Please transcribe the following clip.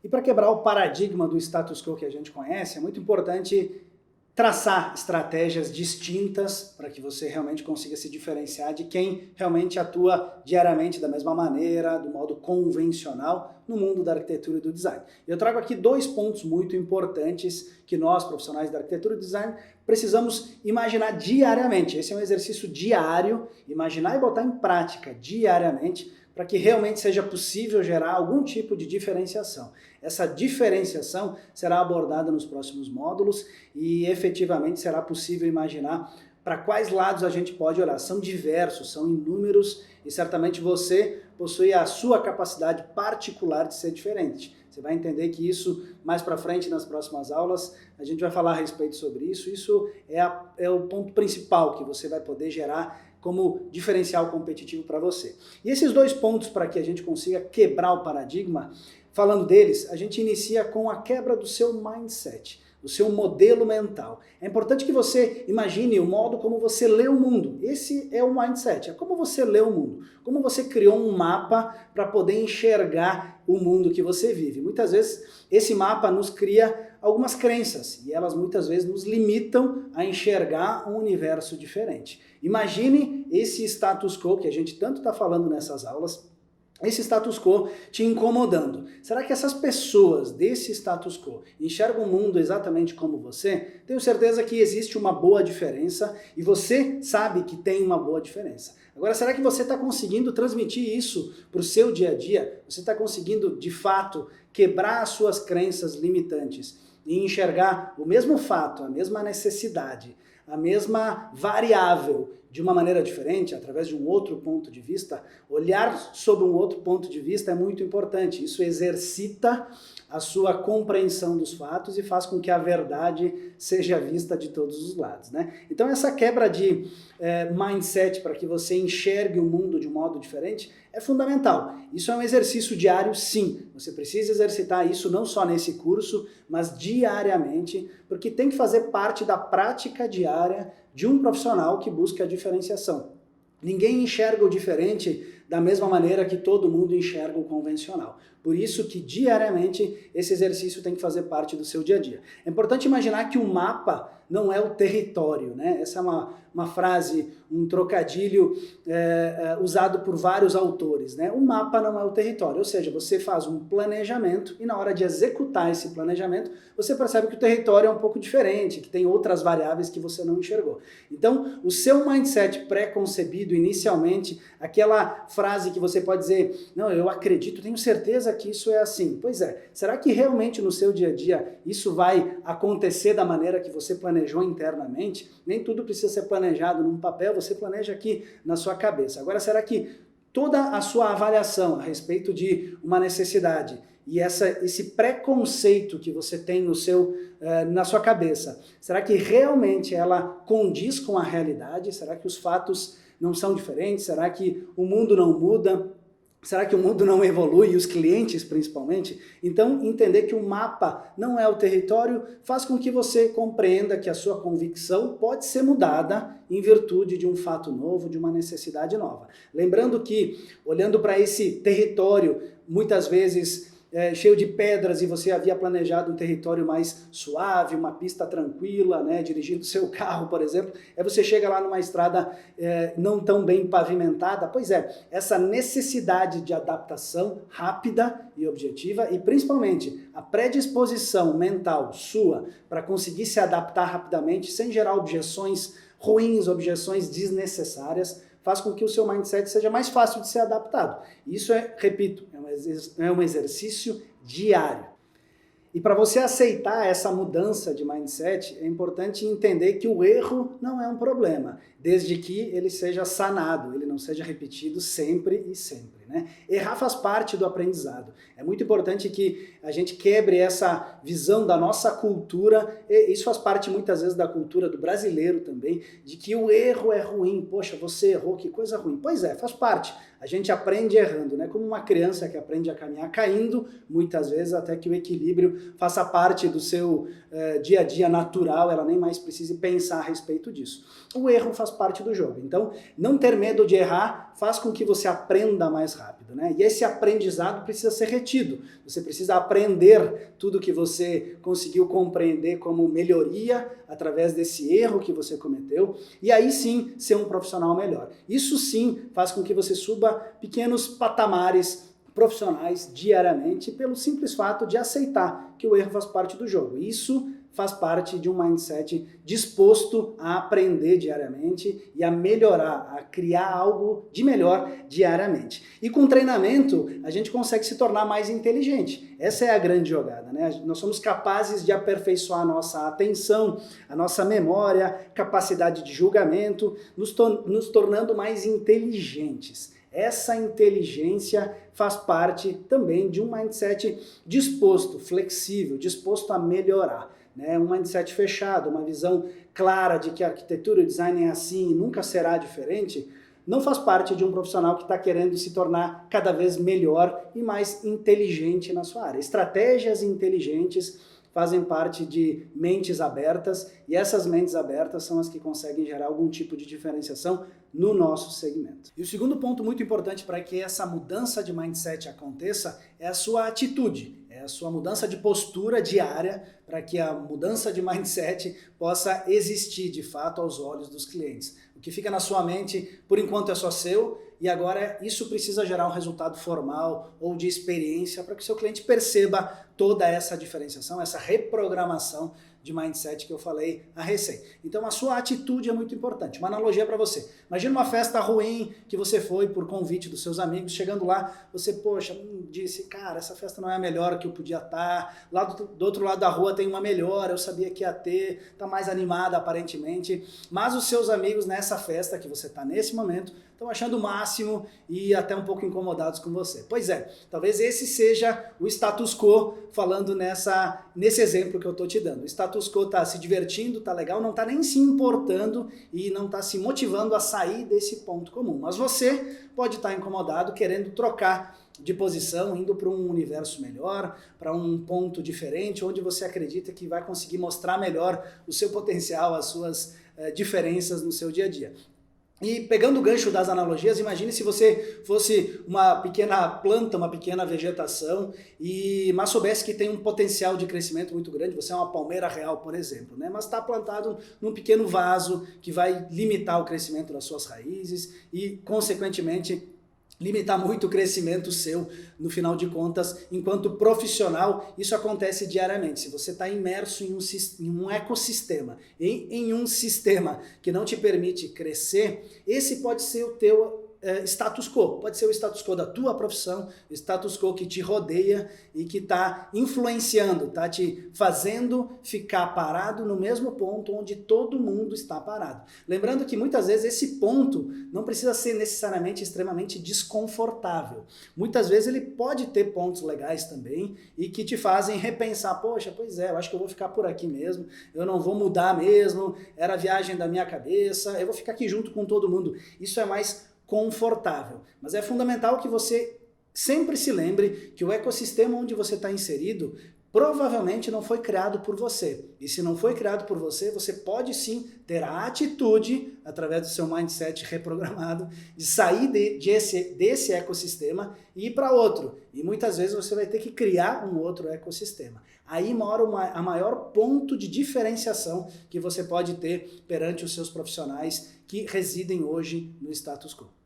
E para quebrar o paradigma do status quo que a gente conhece, é muito importante traçar estratégias distintas para que você realmente consiga se diferenciar de quem realmente atua diariamente da mesma maneira, do modo convencional, no mundo da arquitetura e do design. Eu trago aqui 2 pontos muito importantes que nós, profissionais da arquitetura e design, precisamos imaginar diariamente. Esse é um exercício diário, imaginar e botar em prática diariamente, para que realmente seja possível gerar algum tipo de diferenciação. Essa diferenciação será abordada nos próximos módulos e efetivamente será possível imaginar para quais lados a gente pode olhar. São diversos, são inúmeros e certamente você possui a sua capacidade particular de ser diferente. Você vai entender que isso, mais para frente, nas próximas aulas, a gente vai falar a respeito sobre isso. Isso é o ponto principal que você vai poder gerar como diferencial competitivo para você. E esses 2 pontos para que a gente consiga quebrar o paradigma, falando deles, a gente inicia com a quebra do seu mindset, o seu modelo mental. É importante que você imagine o modo como você lê o mundo. Esse é o mindset, é como você lê o mundo, como você criou um mapa para poder enxergar o mundo que você vive. Muitas vezes esse mapa nos cria algumas crenças e elas muitas vezes nos limitam a enxergar um universo diferente. Imagine esse status quo que a gente tanto está falando nessas aulas, esse status quo te incomodando. Será que essas pessoas desse status quo enxergam o mundo exatamente como você? Tenho certeza que existe uma boa diferença e você sabe que tem uma boa diferença. Agora, será que você está conseguindo transmitir isso para o seu dia a dia? Você está conseguindo, de fato, quebrar as suas crenças limitantes e enxergar o mesmo fato, a mesma necessidade, a mesma variável de uma maneira diferente, através de um outro ponto de vista? Olhar sob um outro ponto de vista é muito importante. Isso exercita a sua compreensão dos fatos e faz com que a verdade seja vista de todos os lados, né? Então essa quebra de mindset para que você enxergue o mundo de um modo diferente é fundamental. Isso é um exercício diário, sim. Você precisa exercitar isso não só nesse curso, mas diariamente, porque tem que fazer parte da prática diária de um profissional que busca a diferenciação. Ninguém enxerga o diferente da mesma maneira que todo mundo enxerga o convencional. Por isso que diariamente esse exercício tem que fazer parte do seu dia a dia. É importante imaginar que o mapa não é o território, né? Essa é uma frase, um trocadilho usado por vários autores, né? O mapa não é o território, ou seja, você faz um planejamento e na hora de executar esse planejamento, você percebe que o território é um pouco diferente, que tem outras variáveis que você não enxergou. Então, o seu mindset pré-concebido inicialmente, aquela frase que você pode dizer, não, eu acredito, tenho certeza que isso é assim. Pois é, será que realmente no seu dia a dia isso vai acontecer da maneira que você planejou internamente? Nem tudo precisa ser planejado num papel, você planeja aqui na sua cabeça. Agora, será que toda a sua avaliação a respeito de uma necessidade e esse preconceito que você tem na sua cabeça, será que realmente ela condiz com a realidade? Será que os fatos não são diferentes? Será que o mundo não muda? Será que o mundo não evolui, e os clientes principalmente? Então, entender que o mapa não é o território faz com que você compreenda que a sua convicção pode ser mudada em virtude de um fato novo, de uma necessidade nova. Lembrando que, olhando para esse território, muitas vezes cheio de pedras, e você havia planejado um território mais suave, uma pista tranquila, né, dirigindo seu carro, por exemplo, aí você chega lá numa estrada não tão bem pavimentada. Pois é, essa necessidade de adaptação rápida e objetiva e principalmente a predisposição mental sua para conseguir se adaptar rapidamente sem gerar objeções ruins, objeções desnecessárias, faz com que o seu mindset seja mais fácil de ser adaptado. Isso repito, é um exercício diário. E para você aceitar essa mudança de mindset, é importante entender que o erro não é um problema, desde que ele seja sanado, ele não seja repetido sempre e sempre, né? Errar faz parte do aprendizado. É muito importante que a gente quebre essa visão da nossa cultura, e isso faz parte muitas vezes da cultura do brasileiro também, de que o erro é ruim. Poxa, você errou, que coisa ruim. Pois é, faz parte. A gente aprende errando, né? Como uma criança que aprende a caminhar caindo, muitas vezes até que o equilíbrio rotineiro, faça parte do seu dia a dia natural, ela nem mais precise pensar a respeito disso. O erro faz parte do jogo. Então, não ter medo de errar faz com que você aprenda mais rápido, né? E esse aprendizado precisa ser retido. Você precisa aprender tudo que você conseguiu compreender como melhoria através desse erro que você cometeu e aí sim ser um profissional melhor. Isso sim faz com que você suba pequenos patamares profissionais diariamente pelo simples fato de aceitar que o erro faz parte do jogo. Isso faz parte de um mindset disposto a aprender diariamente e a melhorar, a criar algo de melhor diariamente. E com treinamento, a gente consegue se tornar mais inteligente. Essa é a grande jogada, né? Nós somos capazes de aperfeiçoar a nossa atenção, a nossa memória, capacidade de julgamento, nos tornando mais inteligentes. Essa inteligência faz parte também de um mindset disposto, flexível, disposto a melhorar. Um mindset fechado, uma visão clara de que a arquitetura e o design é assim e nunca será diferente, não faz parte de um profissional que está querendo se tornar cada vez melhor e mais inteligente na sua área. Estratégias inteligentes fazem parte de mentes abertas e essas mentes abertas são as que conseguem gerar algum tipo de diferenciação no nosso segmento. E o segundo ponto muito importante para que essa mudança de mindset aconteça é a sua atitude. É a sua mudança de postura diária para que a mudança de mindset possa existir de fato aos olhos dos clientes. O que fica na sua mente, por enquanto, é só seu e agora isso precisa gerar um resultado formal ou de experiência para que o seu cliente perceba toda essa diferenciação, essa reprogramação de mindset que eu falei a recém. Então a sua atitude é muito importante. Uma analogia para você. Imagina uma festa ruim que você foi por convite dos seus amigos, chegando lá, você, poxa, disse, cara, essa festa não é a melhor que eu podia estar, lá do outro lado da rua tem uma melhor, eu sabia que ia ter, tá mais animada aparentemente, mas os seus amigos nessa festa que você está nesse momento estão achando o máximo e até um pouco incomodados com você. Pois é, talvez esse seja o status quo falando nesse exemplo que eu estou te dando. O status quo está se divertindo, está legal, não está nem se importando e não está se motivando a sair desse ponto comum. Mas você pode estar incomodado, querendo trocar de posição, indo para um universo melhor, para um ponto diferente, onde você acredita que vai conseguir mostrar melhor o seu potencial, as suas diferenças no seu dia a dia. E pegando o gancho das analogias, imagine se você fosse uma pequena planta, uma pequena vegetação, mas soubesse que tem um potencial de crescimento muito grande, você é uma palmeira real, por exemplo, né? Mas está plantado num pequeno vaso que vai limitar o crescimento das suas raízes e, consequentemente, limitar muito o crescimento seu, no final de contas, enquanto profissional, isso acontece diariamente. Se você está imerso em um ecossistema, em um sistema que não te permite crescer, esse pode ser o teu status quo, pode ser o status quo da tua profissão, o status quo que te rodeia e que está influenciando, está te fazendo ficar parado no mesmo ponto onde todo mundo está parado. Lembrando que muitas vezes esse ponto não precisa ser necessariamente extremamente desconfortável. Muitas vezes ele pode ter pontos legais também e que te fazem repensar, poxa, pois é, eu acho que eu vou ficar por aqui mesmo, eu não vou mudar mesmo, era a viagem da minha cabeça, eu vou ficar aqui junto com todo mundo. Isso é mais confortável. Mas é fundamental que você sempre se lembre que o ecossistema onde você está inserido provavelmente não foi criado por você. E se não foi criado por você, você pode sim ter a atitude, através do seu mindset reprogramado, de sair desse ecossistema e ir para outro. E muitas vezes você vai ter que criar um outro ecossistema. Aí mora a maior ponto de diferenciação que você pode ter perante os seus profissionais que residem hoje no status quo.